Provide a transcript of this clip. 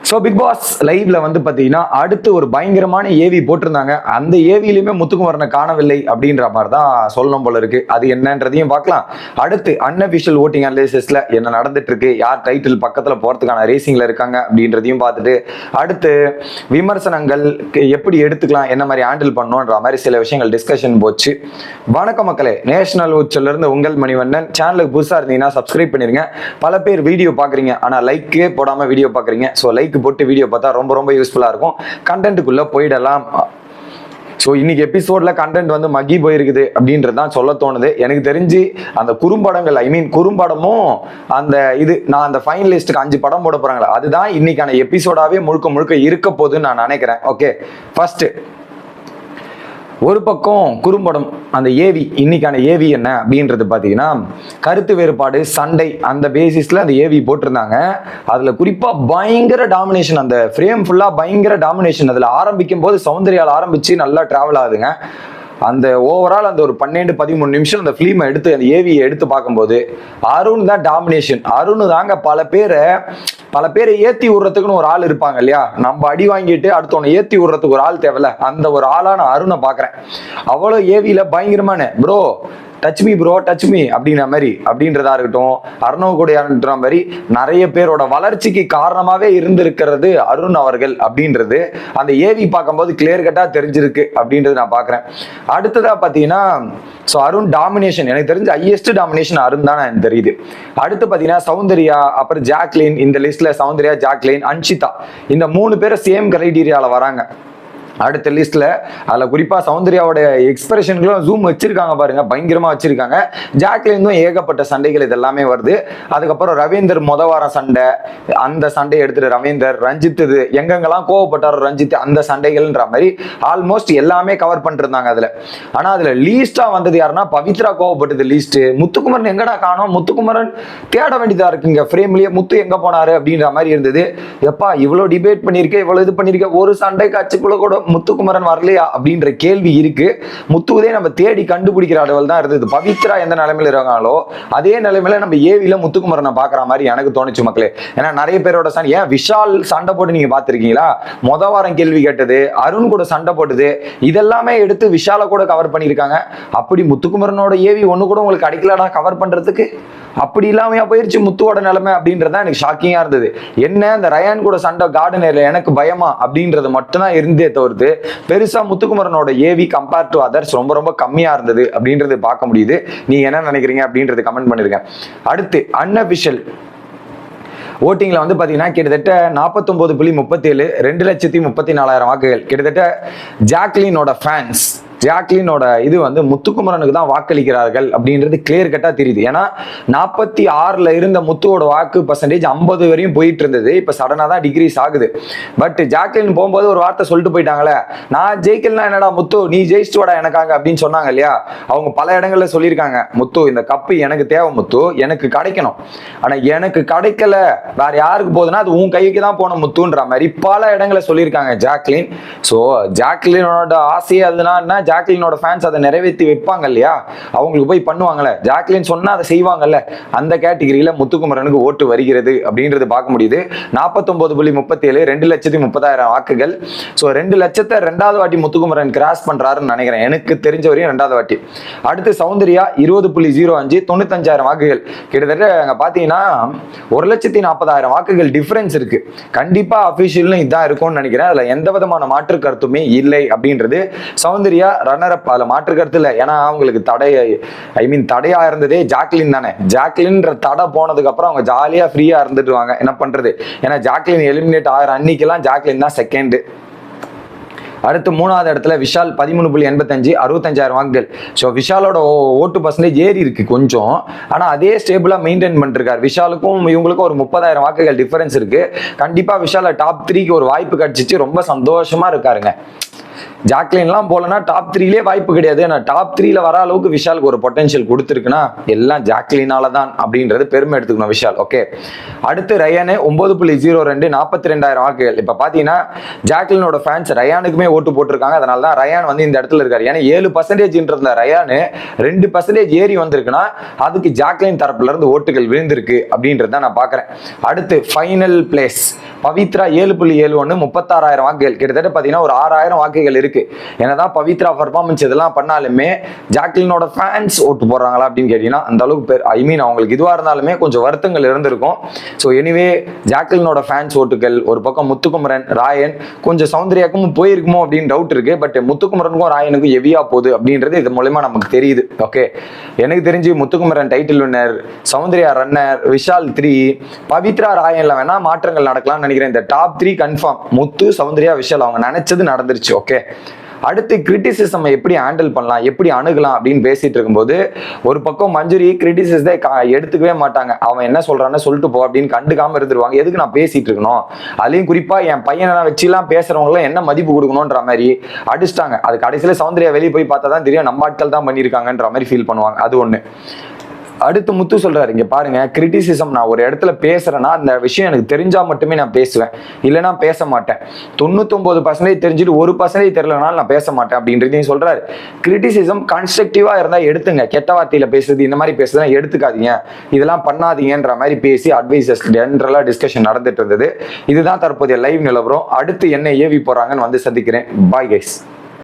So big pass லைவ்ல வந்து பார்த்தீங்கன்னா அடுத்து ஒரு பயங்கரமான ஏவி போட்டிருந்தாங்க. அந்த ஏவிலையுமே முத்துக்குமரனை காணவில்லை அப்படின்ற மாதிரி தான் சொல்லணும் போல இருக்கு. அது என்னன்றதையும் பார்க்கலாம். அடுத்து அன்அபிஷியல் ஓட்டிங் அனாலிசிஸ்ல என்ன நடந்துட்டு இருக்கு, யார் டைட்டில் பக்கத்தில் போறதுக்கான ரேசிங்ல இருக்காங்க அப்படின்றதையும் பார்த்துட்டு, அடுத்து விமர்சனங்கள் எப்படி எடுத்துக்கலாம், என்ன மாதிரி ஹேண்டில் பண்ணணுன்ற மாதிரி சில விஷயங்கள் டிஸ்கஷன் போச்சு. வணக்கம் மக்களே, நேஷனல் உச்சில இருந்து உங்கள் மணிவண்ணன். சேனலுக்கு புதுசாக இருந்தீங்கன்னா சப்ஸ்கிரைப் பண்ணிருங்க. பல பேர் வீடியோ பார்க்குறீங்க, ஆனால் லைக்கே போடாமல் வீடியோ பார்க்குறீங்க. ஸோ லைக் போட்டு வீடியோ பார்த்தா ரொம்ப ரொம்ப யூஸ்ஃபுல்லாக இருக்கும். கண்டென்ட்டுக்குள்ளே போயிடலாம். ஸோ இன்னைக்கு எபிசோட்ல கண்டென்ட் வந்து மக்கி போயிருக்குது அப்படின்றது தான் சொல்ல தோணுது. எனக்கு தெரிஞ்சு அந்த குறும்படங்கள், குறும்படமும் அந்த நான் அந்த ஃபைனலிஸ்ட்டுக்கு 5 படம் போட போறாங்களா, அதுதான் இன்னைக்கான எபிசோடாவே முழுக்க முழுக்க இருக்க போகுதுன்னு நான் நினைக்கிறேன். ஓகே, ஃபர்ஸ்ட் ஒரு பக்கம் குறும்படம் அந்த ஏவி, இன்னைக்கான ஏவி என்ன அப்படின்றது பார்த்தீங்கன்னா கருத்து வேறுபாடு, சண்டை, அந்த பேசிஸ்ல அந்த ஏவி போட்டிருந்தாங்க. அதுல குறிப்பா பயங்கர டாமினேஷன், அந்த ஃப்ரேம் ஃபுல்லா பயங்கர டாமினேஷன். அதுல ஆரம்பிக்கும் போது சௌந்தர்யால ஆரம்பிச்சு நல்லா டிராவல் ஆகுதுங்க. அந்த ஓவரால் அந்த ஒரு 12-13 நிமிஷம் அந்த ஃபிலிமை எடுத்து அந்த ஏவியை எடுத்து பார்க்கும்போது அருண் தான் டாமினேஷன். அருண் தாங்க பல பேரை ஏத்தி விடுறதுக்குன்னு ஒரு ஆள் இருப்பாங்க இல்லையா, நம்ம அடி வாங்கிட்டு அடுத்தவனை ஏத்தி விடுறதுக்கு ஒரு ஆள் தேவையில்ல, அந்த ஒரு ஆளா நான் அருணை பாக்குறேன். அவ்வளோ ஏவியில பயங்கரமான bro touch me bro touch me அப்படின்றதா இருக்கட்டும், அர்ணவ் கூடன்ற மாதிரி நிறைய பேரோட வளர்ச்சிக்கு காரணமாவே இருந்திருக்கிறது அருண் அவர்கள் அப்படின்றது அந்த ஏவி பார்க்கும்போது கிளியர் கட்டா தெரிஞ்சிருக்கு அப்படின்றது நான் பாக்குறேன். அடுத்ததா பாத்தீங்கன்னா ஸோ அருண் டாமினேஷன், எனக்கு தெரிஞ்ச ஹையஸ்ட் டாமினேஷன் அருண் தான் எனக்கு தெரியுது. அடுத்து பாத்தீங்கன்னா சௌந்தர்யா, அப்புறம் ஜாக்லின், இந்த லிஸ்ட்ல சௌந்தர்யா, ஜாக்லின், அன்ஷிதா, இந்த 3 பேரை சேம் கிரைடீரியால வராங்க. அடுத்த லிஸ்ட்ல அதுல குறிப்பா சௌந்தர்யாவோட எக்ஸ்பிரஷன்களும் ஜூம் வச்சிருக்காங்க பாருங்க, பயங்கரமா வச்சிருக்காங்க. ஜாக்லினும் ஏகப்பட்ட சண்டைகள் இதெல்லாமே வருது. அதுக்கப்புறம் ரவீந்தர் வாரம் சண்டை, அந்த சண்டையை எடுத்துட்டு ரவீந்தர், ரஞ்சித் இது எங்கெங்கெல்லாம் கோவப்பட்டாரோ ரஞ்சித், அந்த சண்டைகள்ன்ற மாதிரி ஆல்மோஸ்ட் எல்லாமே கவர் பண்ணிருந்தாங்க அதுல. ஆனா அதுல லீஸ்டா வந்தது யாருன்னா பவித்ரா கோவப்பட்டது லீஸ்ட். முத்துக்குமரன் எங்கடா காணோம், முத்துக்குமரன் தேட வேண்டியதா இருக்குங்க ஃப்ரேம்லயே, முத்து எங்க போனாரு அப்படின்ற மாதிரி இருந்தது. எப்பா இவ்வளவு டிபேட் பண்ணிருக்கேன், இவ்வளவு இது பண்ணிருக்கேன், ஒரு சண்டை காட்சிக்குள்ள கூட முத்துக்குமரன் வரலையா அப்படின்ற கேள்வி இருக்கு. முத்துவதே நம்ம தேடி கண்டுபிடிக்கிற அளவில் தான் இருந்தது. பவித்ரா எந்த நிலைமையில இருக்காங்களோ அதே நிலைமையில நம்ம ஏவில முத்துக்குமரனை பாக்குற மாதிரி எனக்கு தோணுச்சு மக்களே. ஏன்னா நிறைய பேரோட சண்டை, ஏன் விஷால் சண்டை போட்டு நீங்க பாத்திருக்கீங்களா, வாரம் கேள்வி கேட்டது, அருண் கூட சண்டை போட்டது, இதெல்லாமே எடுத்து விஷால கூட கவர் பண்ணிருக்காங்க. அப்படி முத்துக்குமரனோட ஏவி ஒண்ணு கூட உங்களுக்கு கிடைக்கலடா கவர் பண்றதுக்கு, அப்படி இல்லாமையா போயிருச்சு முத்துவோட நிலைமை அப்படின்றதான் எனக்கு ஷாக்கிங்கா இருந்தது. என்ன இந்த ரயான் கூட சண்டை கார்டனர்ல எனக்கு பயமா அப்படின்றது மட்டும்தான் இருந்தே தவிர்த்து பெருசா முத்துக்குமரனோட ஏவி கம்பேர் டு அதர்ஸ் ரொம்ப ரொம்ப கம்மியா இருந்தது அப்படின்றது பார்க்க முடியுது. நீங்க என்ன நினைக்கிறீங்க அப்படின்றது கமெண்ட் பண்ணிருங்க. அடுத்து அன்அபிஷியல் ஓட்டிங்ல வந்து பாத்தீங்கன்னா கிட்டத்தட்ட 49.37 2,34,000 வாக்குகள். கிட்டத்தட்ட ஜாக்லினோட ஃபேன்ஸ், ஜாக்லினோட இது வந்து முத்துக்குமரனுக்கு தான் வாக்களிக்கிறார்கள் அப்படின்றது கிளியர் கட்டா தெரியுது. ஏன்னா 46ல இருந்த முத்துவோட வாக்கு பர்சன்டேஜ் 50 வரையும் போயிட்டு இருந்தது. இப்ப சடனா தான் டிகிரீஸ் ஆகுது. பட் ஜாக்லின் போகும்போது ஒரு வார்த்தை சொல்லிட்டு போயிட்டாங்களே, நான் ஜெயிக்கலனா என்னடா முத்து நீ ஜெயிச்சுட்டு வாடா எனக்காக அப்படின்னு சொன்னாங்க இல்லையா. அவங்க பல இடங்கள்ல சொல்லியிருக்காங்க, முத்து இந்த கப்பு எனக்கு தேவை, முத்து எனக்கு கிடைக்கணும், ஆனா எனக்கு கிடைக்கல வேற யாருக்கு போகுதுன்னா அது உன் கைக்கு தான் போன முத்துன்ற மாதிரி பல இடங்களை சொல்லியிருக்காங்க ஜாக்லின். ஸோ ஜாக்லினோட ஆசையே அதுனா ஜாக்லினோட ஃபேன்ஸ் அதை நிறைவேற்றி வைப்பாங்க இல்லையா, அவங்களுக்கு போய் பண்ணுவாங்கல்ல, ஜாக்லின் சொன்னா அதை செய்வாங்கல்ல, அந்த கேட்டகிரியில முத்துக்குமரனுக்கு ஓட்டு வருகிறது அப்படின்றது பார்க்க முடியுது. 49.37 2,30,000 வாக்குகள். ஸோ 2 லட்சத்தை 2வது வாட்டி முத்துக்குமரன் கிராஸ் பண்றாருன்னு நினைக்கிறேன், எனக்கு தெரிஞ்ச வரையும் 2வது வாட்டி. அடுத்து சௌந்தர்யா 20.05 95,000 வாக்குகள். கிட்டத்தட்ட அங்க பாத்தீங்கன்னா 1,40,000 வாக்குகள் டிஃபரன்ஸ் இருக்கு. கண்டிப்பா அபிஷியல்னு இதான் இருக்கும்னு நினைக்கிறேன். அதுல எந்த விதமான மாற்று கருத்துமே இல்லை அப்படின்றது. சௌந்தர்யா ரன்னர் அப், அதுல மாற்று கருத்து இல்லை. ஏன்னா அவங்களுக்கு தடையா இருந்ததே ஜாக்லின் தானே. ஜாக்லின்ற தடை போனதுக்கு அப்புறம் அவங்க ஜாலியா ஃப்ரீயா இருந்துட்டுவாங்க, என்ன பண்றது. ஏன்னா ஜாக்லின் எலிமினேட் ஆகிற அன்னைக்கெல்லாம் ஜாக்லின் தான் செகண்ட். அடுத்து 3வது இடத்துல விஷால் 13.85 65,000 வாக்குகள். ஸோ விஷாலோட ஓட்டு பர்சன்டேஜ் ஏறி இருக்கு கொஞ்சம், ஆனா அதே ஸ்டேபிளா மெயின்டைன் பண்ணிருக்காரு. விஷாலுக்கும் இவங்களுக்கும் ஒரு 30,000 வாக்குகள் டிஃபரன்ஸ் இருக்கு. கண்டிப்பா விஷால டாப் 3க்கு ஒரு வாய்ப்பு கிடைச்சிச்சு, ரொம்ப சந்தோஷமா இருக்காருங்க. ஜாக்லின்லாம் போலனா டாப் 3லே வாய்ப்பு கிடையாது. நான் டாப் 3ல வர அளவுக்கு விஷாலுக்கு ஒரு பொட்டன்ஷியல் கொடுத்துருக்குன்னா எல்லாம் ஜாக்லினால தான் அப்படின்றது பெருமை எடுத்துக்கணும் விஷால். ஓகே, அடுத்து ரயானு 9.02 42,000 வாக்குகள். இப்ப பாத்தீங்கன்னா ஜாக்லினோட ஃபேன்ஸ் ரயானுக்குமே ஓட்டு போட்டிருக்காங்க. அதனால தான் ரயான் வந்து இந்த இடத்துல இருக்காரு. ஏன்னா 7% ரயானு 2% ஏறி வந்திருக்குன்னா அதுக்கு ஜாக்லின் தரப்புல இருந்து ஓட்டுகள் விழுந்திருக்கு அப்படின்றத நான் பாக்குறேன். அடுத்து ஃபைனல் பிளேஸ் பவித்ரா 7.71 36,000 வாக்குகள். கிட்டத்தட்ட பாத்தீங்கன்னா ஒரு 6,000 வாக்குகள் இருக்கு. என்னதான் பவித்ரா பர்ஃபார்மன்ஸ் இதெல்லாம் பண்ணாலுமே ஜாக்லினோட ஃபேன்ஸ் ஓட்டு போடுறாங்களா அப்படின்னு கேட்டீங்கன்னா அந்த அளவுக்கு ஐ மீன் அவங்களுக்கு இதுவா இருந்தாலுமே கொஞ்சம் வருத்தங்கள் இருந்திருக்கும். ஸோ எனிவே ஜாக்லினோட ஃபேன்ஸ் ஓட்டுகள் ஒரு பக்கம் முத்துக்குமரன் ராயன் கொஞ்சம் சௌந்தர்யாக்கும் போயிருக்குமோ அப்படின்னு டவுட் இருக்கு. பட் முத்துக்குமரனுக்கும் ராயனுக்கும் ஹெவியா போகுது அப்படின்றது இது மூலமா நமக்கு தெரியுது. ஓகே, எனக்கு தெரிஞ்சு Muthukumaran title winner, Soundarya runner, Vishal 3, Pavithra ராயன்ல வேணா மாற்றங்கள் நடக்கலாம் நினைக்கிறேன். இந்த டாப் 3 கன்ஃபார்ம் முத்து சௌந்தர்யா விஷால் அவங்க நினைச்சது நடந்துருச்சு. ஓகே, அடுத்து கிரிட்டிசிசம் எப்படி ஹேண்டில் பண்ணலாம் எப்படி அணுகலாம் அப்படின்னு பேசிட்டு இருக்கும்போது ஒரு பக்கம் மஞ்சுரி கிரிட்டிசிசத்தை எடுத்துக்கவே மாட்டாங்க. அவன் என்ன சொல்றான்னு சொல்லிட்டு போ அப்படின்னு கண்டுக்காம இருந்துருவாங்க. எதுக்கு நான் பேசிட்டு இருக்கணும், அதுலயும் குறிப்பா என் பையனை வச்சுலாம் பேசுறவங்களும் என்ன மதிப்பு கொடுக்கணும்ன்ற மாதிரி அடிச்சிட்டாங்க. அது கடைசியில சௌந்தர்யா வெளியே போய் பார்த்தா தான் தெரியும் நம்ம ஆட்கள் தான் பண்ணியிருக்காங்கன்ற மாதிரி ஃபீல் பண்ணுவாங்க. அது ஒண்ணு. அடுத்து முத்து சொல்றாரு, இங்க பாருங்க கிரிட்டிசிசம் நான் ஒரு இடத்துல பேசுறேன்னா அந்த விஷயம் எனக்கு தெரிஞ்சா மட்டுமே நான் பேசுவேன், இல்லைன்னா பேச மாட்டேன். 99% தெரிஞ்சுட்டு 1% தெரியலனாலும் நான் பேச மாட்டேன் அப்படின்றதையும் சொல்றாரு. கிரிட்டிசிசம் கன்ஸ்ட்ரக்டிவா இருந்தா எடுத்துங்க, கெட்ட வார்த்தையில பேசுறது இந்த மாதிரி பேசுறதுலாம் எடுத்துக்காதீங்க, இதெல்லாம் பண்ணாதீங்கன்ற மாதிரி பேசி அட்வைசஸ் ஜென்ரலா டிஸ்கஷன் நடந்துட்டு இருந்தது. இதுதான் தற்போதைய லைவ் நிலவரம். அடுத்து என்ன ஏவி போறாங்கன்னு வந்து சந்திக்கிறேன். Bye guys.